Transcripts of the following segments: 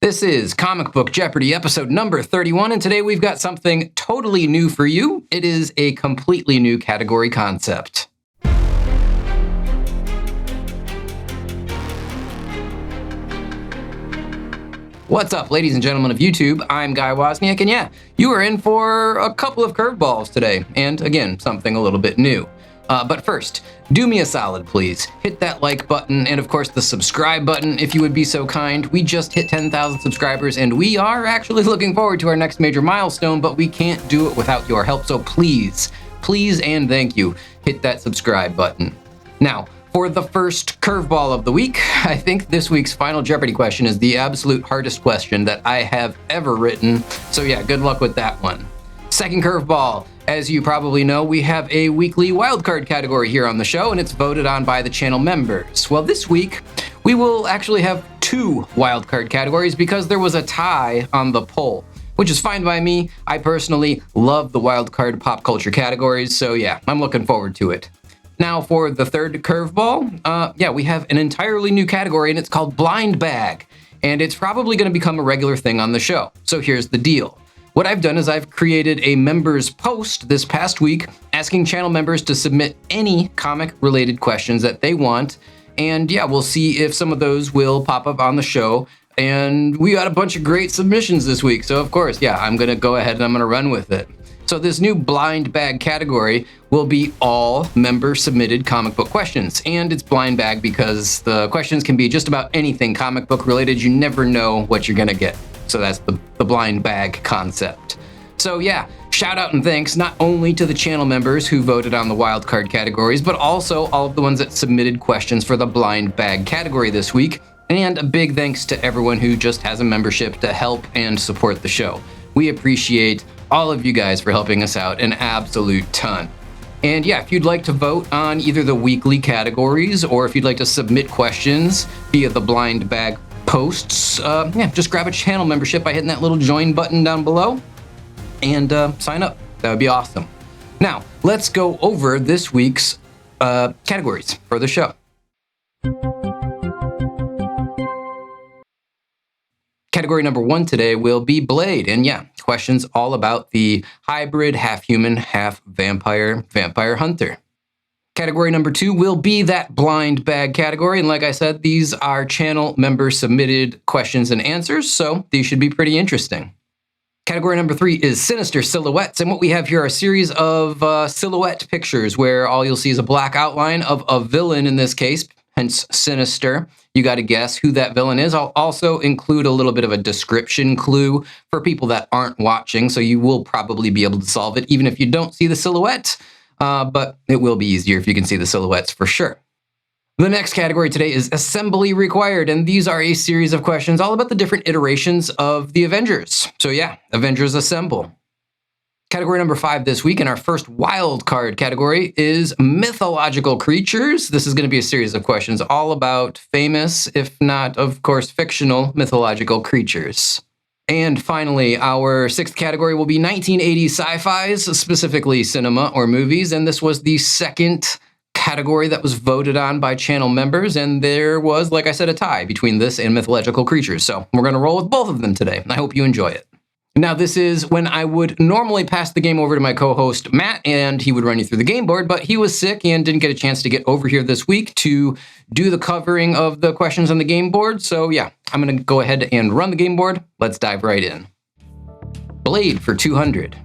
This is Comic Book Jeopardy, episode number 31, and today we've got something totally new for you. It is a completely new category concept. What's up, ladies and gentlemen of YouTube? I'm Guy Wozniak, and yeah, you are in for a couple of curveballs today, and again, something a little bit new. But first, do me a solid, please. Hit that like button and, of course, the subscribe button if you would be so kind. We just hit 10,000 subscribers, and we are actually looking forward to our next major milestone, but we can't do it without your help, so please and thank you, hit that subscribe button. Now, for the first curveball of the week, I think this week's final Jeopardy question is the absolute hardest question that I have ever written, so yeah, good luck with that one. Second curveball. As you probably know, we have a weekly wildcard category here on the show, and it's voted on by the channel members. Well, this week, we will actually have two wildcard categories because there was a tie on the poll, which is fine by me. I personally love the wildcard pop culture categories, so yeah, I'm looking forward to it. Now for the third curveball, we have an entirely new category, and it's called Blind Bag, and it's probably going to become a regular thing on the show. So here's the deal. What I've done is I've created a members post this past week asking channel members to submit any comic-related questions that they want, and yeah, we'll see if some of those will pop up on the show. And we got a bunch of great submissions this week, so of course, yeah, I'm gonna go ahead and I'm gonna run with it. So this new blind bag category will be all member-submitted comic book questions, and it's blind bag because the questions can be just about anything comic book related. You never know what you're gonna get. So that's the blind bag concept. So yeah, shout out and thanks not only to the channel members who voted on the wildcard categories, but also all of the ones that submitted questions for the blind bag category this week. And a big thanks to everyone who just has a membership to help and support the show. We appreciate all of you guys for helping us out an absolute ton. And yeah, if you'd like to vote on either the weekly categories or if you'd like to submit questions via the blind bag posts, just grab a channel membership by hitting that little join button down below and sign up. That would be awesome. Now, let's go over this week's categories for the show. Category number 1 today will be Blade, and yeah, questions all about the hybrid, half-human, half-vampire hunter. Category number 2 will be that blind bag category, and like I said, these are channel member submitted questions and answers, so these should be pretty interesting. Category number 3 is Sinister Silhouettes, and what we have here are a series of silhouette pictures where all you'll see is a black outline of a villain in this case, hence Sinister. You got to guess who that villain is. I'll also include a little bit of a description clue for people that aren't watching, so you will probably be able to solve it even if you don't see the silhouette. But it will be easier if you can see the silhouettes for sure. The next category today is Assembly Required, and these are a series of questions all about the different iterations of the Avengers. So yeah, Avengers Assemble. Category number 5 this week in our first wild card category is Mythological Creatures. This is going to be a series of questions all about famous, if not, of course, fictional mythological creatures. And finally, our 6th category will be 1980s sci-fis, specifically cinema or movies, and this was the second category that was voted on by channel members, and there was, like I said, a tie between this and mythological creatures, so we're going to roll with both of them today. I hope you enjoy it. Now, this is when I would normally pass the game over to my co-host, Matt, and he would run you through the game board, but he was sick and didn't get a chance to get over here this week to do the covering of the questions on the game board. So yeah, I'm going to go ahead and run the game board. Let's dive right in. Blade for 200.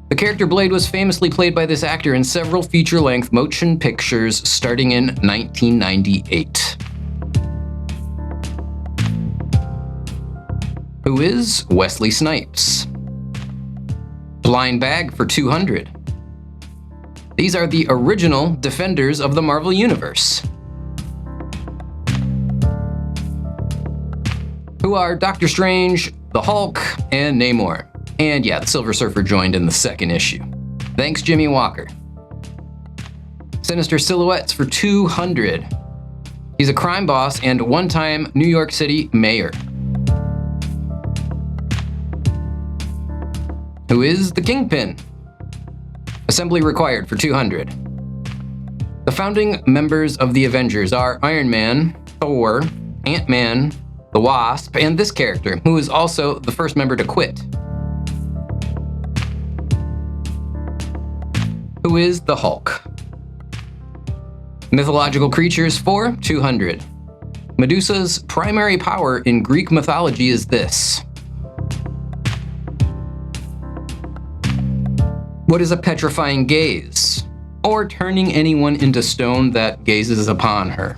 The character Blade was famously played by this actor in several feature-length motion pictures starting in 1998. Who is Wesley Snipes? Blind bag for 200. These are the original Defenders of the Marvel Universe. Who are Doctor Strange, the Hulk, and Namor. And yeah, the Silver Surfer joined in the second issue. Thanks, Jimmy Walker. Sinister Silhouettes for 200. He's a crime boss and one-time New York City mayor. Who is the Kingpin? Assembly Required for 200. The founding members of the Avengers are Iron Man, Thor, Ant-Man, the Wasp, and this character, who is also the first member to quit. Who is the Hulk? Mythological creatures for 200. Medusa's primary power in Greek mythology is this. What is a petrifying gaze? Or turning anyone into stone that gazes upon her?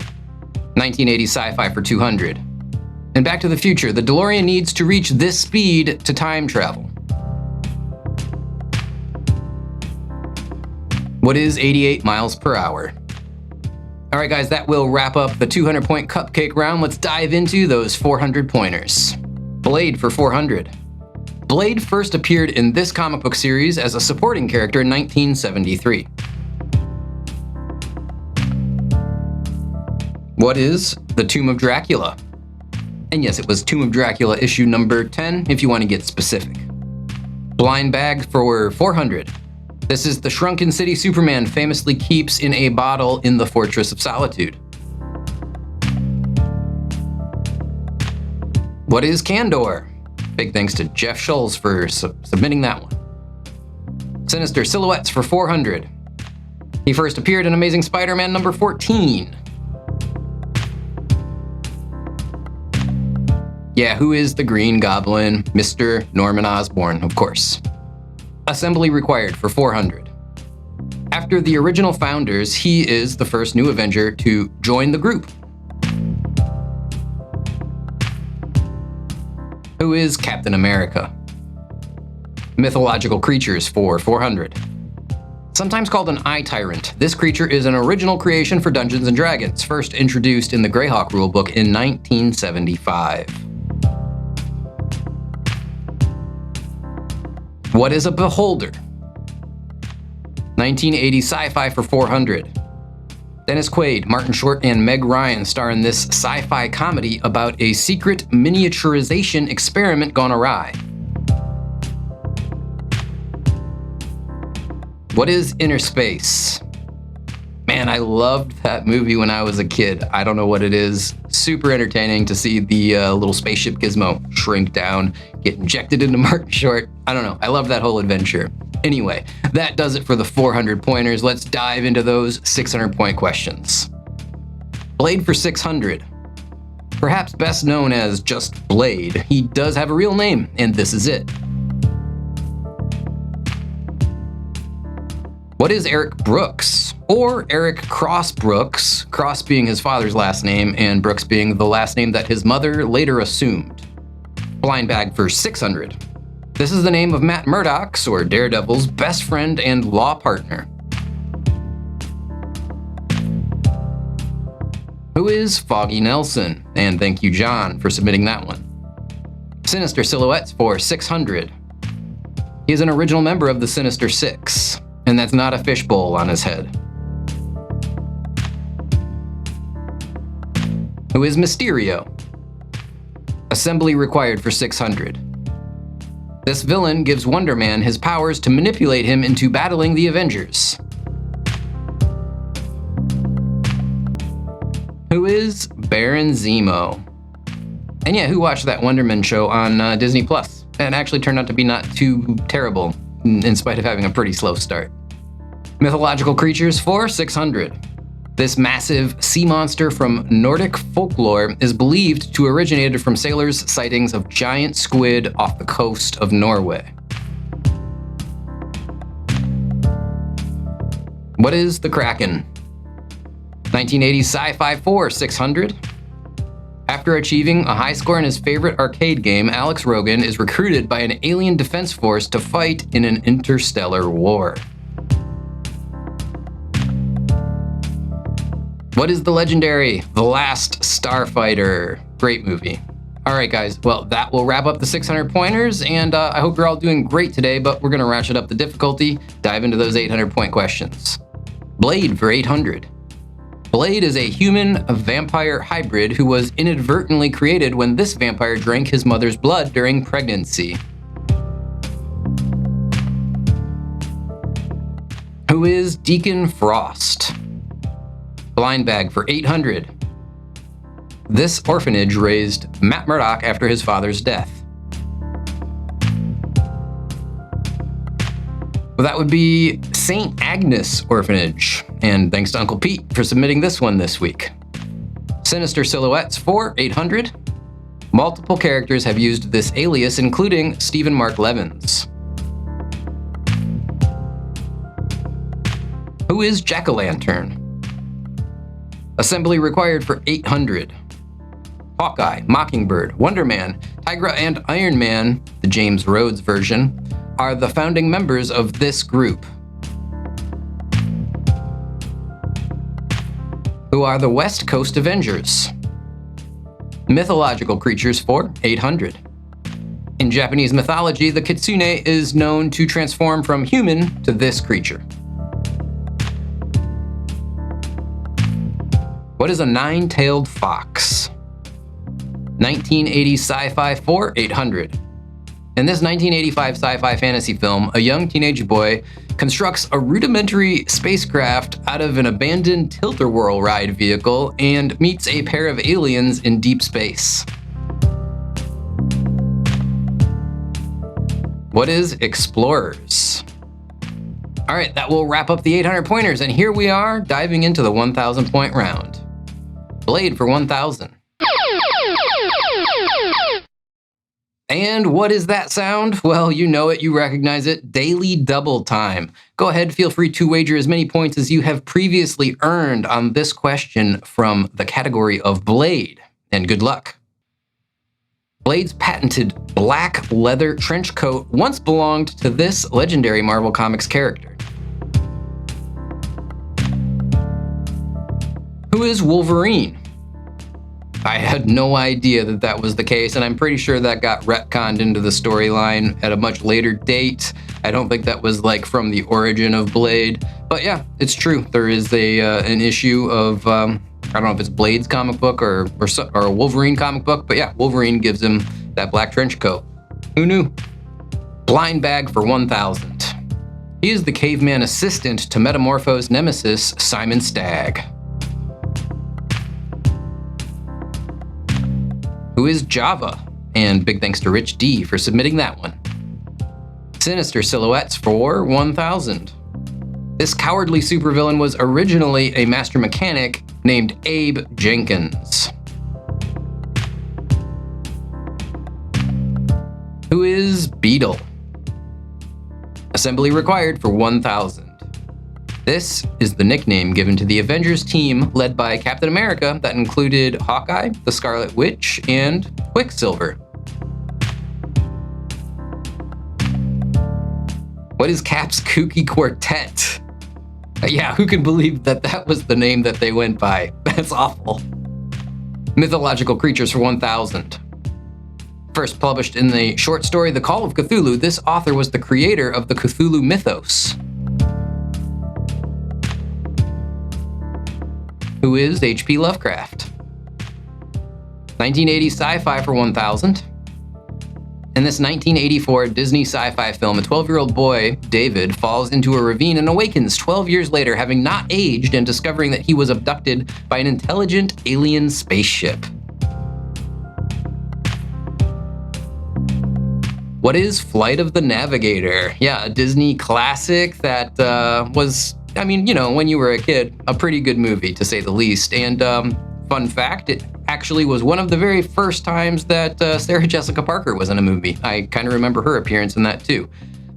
1980 sci-fi for 200. In Back to the Future, the DeLorean needs to reach this speed to time travel. What is 88 miles per hour? All right, guys, that will wrap up the 200-point cupcake round. Let's dive into those 400 pointers. Blade for 400. Blade first appeared in this comic book series as a supporting character in 1973. What is the Tomb of Dracula? And yes, it was Tomb of Dracula issue number 10, if you want to get specific. Blind bag for 400. This is the shrunken city Superman famously keeps in a bottle in the Fortress of Solitude. What is Candor? Big thanks to Jeff Schulz for submitting that one. Sinister Silhouettes for 400. He first appeared in Amazing Spider-Man number 14. Yeah, who is the Green Goblin? Mr. Norman Osborn, of course. Assembly required for 400. After the original founders, he is the first new Avenger to join the group. Who is Captain America? Mythological creatures for 400. Sometimes called an Eye Tyrant, this creature is an original creation for Dungeons & Dragons, first introduced in the Greyhawk rulebook in 1975. What is a Beholder? 1980 sci-fi for 400. Dennis Quaid, Martin Short, and Meg Ryan star in this sci-fi comedy about a secret miniaturization experiment gone awry. What is Inner Space? Man, I loved that movie when I was a kid. I don't know what it is. Super entertaining to see the little spaceship Gizmo shrink down, get injected into Martin Short. I don't know. I love that whole adventure. Anyway, that does it for the 400 pointers. Let's dive into those 600-point questions. Blade for 600. Perhaps best known as just Blade, he does have a real name, and this is it. What is Eric Brooks? Or Eric Cross Brooks, Cross being his father's last name and Brooks being the last name that his mother later assumed. Blind bag for 600. This is the name of Matt Murdock's, or Daredevil's, best friend and law partner. Who is Foggy Nelson? And thank you, John, for submitting that one. Sinister Silhouettes for 600. He is an original member of the Sinister Six, and that's not a fishbowl on his head. Who is Mysterio? Assembly required for 600. This villain gives Wonder Man his powers to manipulate him into battling the Avengers. Who is Baron Zemo? And yeah, who watched that Wonder Man show on Disney Plus? And actually turned out to be not too terrible, in spite of having a pretty slow start. Mythological creatures for 600. This massive sea monster from Nordic folklore is believed to have originated from sailors' sightings of giant squid off the coast of Norway. What is the Kraken? 1980 sci-fi for 600. After achieving a high score in his favorite arcade game, Alex Rogan is recruited by an alien defense force to fight in an interstellar war. What is the legendary The Last Starfighter? Great movie. All right, guys. Well, that will wrap up the 600 pointers, and I hope you're all doing great today, but we're going to ratchet up the difficulty, dive into those 800-point questions. Blade for 800. Blade is a human-vampire hybrid who was inadvertently created when this vampire drank his mother's blood during pregnancy. Who is Deacon Frost? Blind bag for 800. this orphanage raised Matt Murdock after his father's death? Well, that would be St. Agnes Orphanage. And thanks to Uncle Pete for submitting this one this week. Sinister Silhouettes for 800. Multiple characters have used this alias, including Stephen Mark Levins. Who is Jack-O-Lantern? Assembly required for 800. Hawkeye, Mockingbird, Wonder Man, Tigra, and Iron Man, the James Rhodes version, are the founding members of this group. Who are the West Coast Avengers? Mythological creatures for 800. In Japanese mythology, the kitsune is known to transform from human to this creature. What is a nine-tailed fox? 1980 sci-fi for 800. In this 1985 sci-fi fantasy film, a young teenage boy constructs a rudimentary spacecraft out of an abandoned tilt-a-whirl ride vehicle and meets a pair of aliens in deep space. What is Explorers? All right, that will wrap up the 800 pointers, and here we are diving into the 1,000 point round. Blade for 1,000. And what is that sound? Well, you know it, you recognize it. Daily double time. Go ahead, feel free to wager as many points as you have previously earned on this question from the category of Blade. And good luck. Blade's patented black leather trench coat once belonged to this legendary Marvel Comics character. Who is Wolverine? I had no idea that that was the case, and I'm pretty sure that got retconned into the storyline at a much later date. I don't think that was like from the origin of Blade, but yeah, it's true. There is an issue of I don't know if it's Blade's comic book or a Wolverine comic book, but yeah, Wolverine gives him that black trench coat. Who knew? Blind bag for 1,000. He is the caveman assistant to Metamorpho's nemesis, Simon Stagg. Who is Java? And big thanks to Rich D for submitting that one. Sinister Silhouettes for 1,000. This cowardly supervillain was originally a master mechanic named Abe Jenkins. Who is Beetle? Assembly required for 1,000. This is the nickname given to the Avengers team led by Captain America that included Hawkeye, the Scarlet Witch, and Quicksilver. What is Cap's kooky quartet? Yeah, who can believe that that was the name that they went by? That's awful. Mythological creatures for 1,000. First published in the short story The Call of Cthulhu, this author was the creator of the Cthulhu mythos. Who is H.P. Lovecraft? 1980 sci-fi for 1,000. In this 1984 Disney sci-fi film, a 12-year-old boy, David, falls into a ravine and awakens 12 years later, having not aged and discovering that he was abducted by an intelligent alien spaceship. What is Flight of the Navigator? Yeah, a Disney classic that was, I mean, you know, when you were a kid, a pretty good movie, to say the least. And fun fact, it actually was one of the very first times that Sarah Jessica Parker was in a movie. I kind of remember her appearance in that too.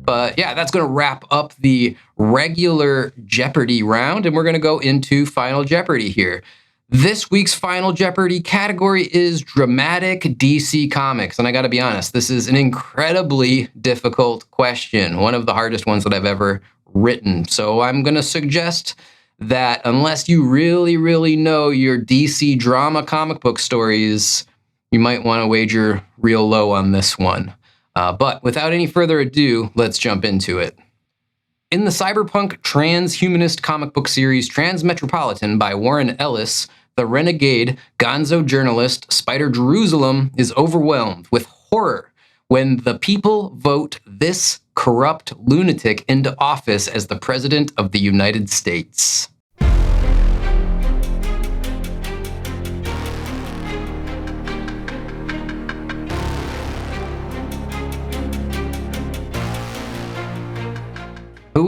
But yeah, that's going to wrap up the regular Jeopardy round, and we're going to go into Final Jeopardy here. This week's Final Jeopardy category is dramatic DC Comics. And I got to be honest, this is an incredibly difficult question, one of the hardest ones that I've ever written. So I'm going to suggest that unless you really, really know your DC drama comic book stories, you might want to wager real low on this one. But without any further ado, let's jump into it. In the cyberpunk transhumanist comic book series Transmetropolitan by Warren Ellis, the renegade gonzo journalist Spider Jerusalem is overwhelmed with horror when the people vote this corrupt lunatic into office as the President of the United States.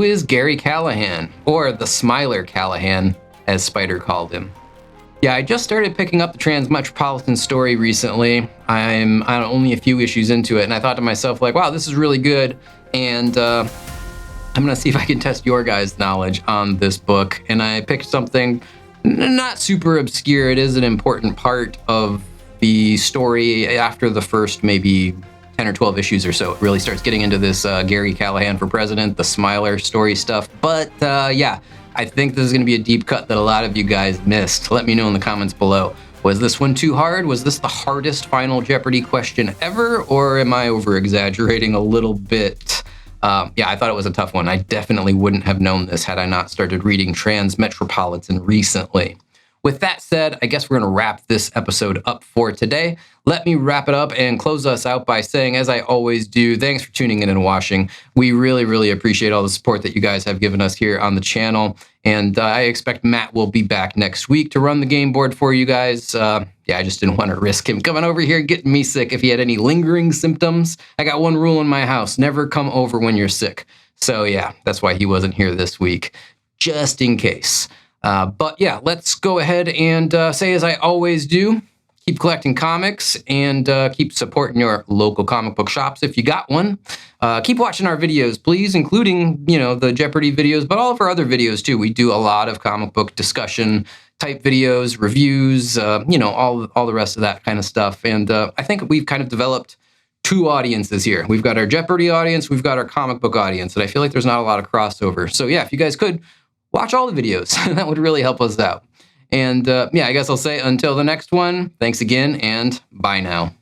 Who is Gary Callahan, or the Smiler Callahan, as Spider called him? Yeah, I just started picking up the Transmetropolitan story recently. I'm only a few issues into it, and I thought to myself, like, wow, this is really good, and I'm gonna see if I can test your guys' knowledge on this book. And I picked something not super obscure. It is an important part of the story after the first maybe 10 or 12 issues or so. It really starts getting into this Gary Callahan for president, the Smiler story stuff. But yeah, I think this is going to be a deep cut that a lot of you guys missed. Let me know in the comments below. Was this one too hard? Was this the hardest Final Jeopardy question ever? Or am I over-exaggerating a little bit? Yeah, I thought it was a tough one. I definitely wouldn't have known this had I not started reading Transmetropolitan recently. With that said, I guess we're going to wrap this episode up for today. Let me wrap it up and close us out by saying, as I always do, thanks for tuning in and watching. We really, really appreciate all the support that you guys have given us here on the channel. And I expect Matt will be back next week to run the game board for you guys. Yeah, I just didn't want to risk him coming over here getting me sick if he had any lingering symptoms. I got one rule in my house: never come over when you're sick. So yeah, that's why he wasn't here this week, just in case. But yeah, let's go ahead and say, as I always do, keep collecting comics and keep supporting your local comic book shops if you got one. Keep watching our videos, please, including, the Jeopardy videos, but all of our other videos too. We do a lot of comic book discussion type videos, reviews, all the rest of that kind of stuff. And I think we've kind of developed two audiences here. We've got our Jeopardy audience, we've got our comic book audience, and I feel like there's not a lot of crossover. So yeah, if you guys could watch all the videos, that would really help us out. And yeah, I guess I'll say until the next one, thanks again, and bye now.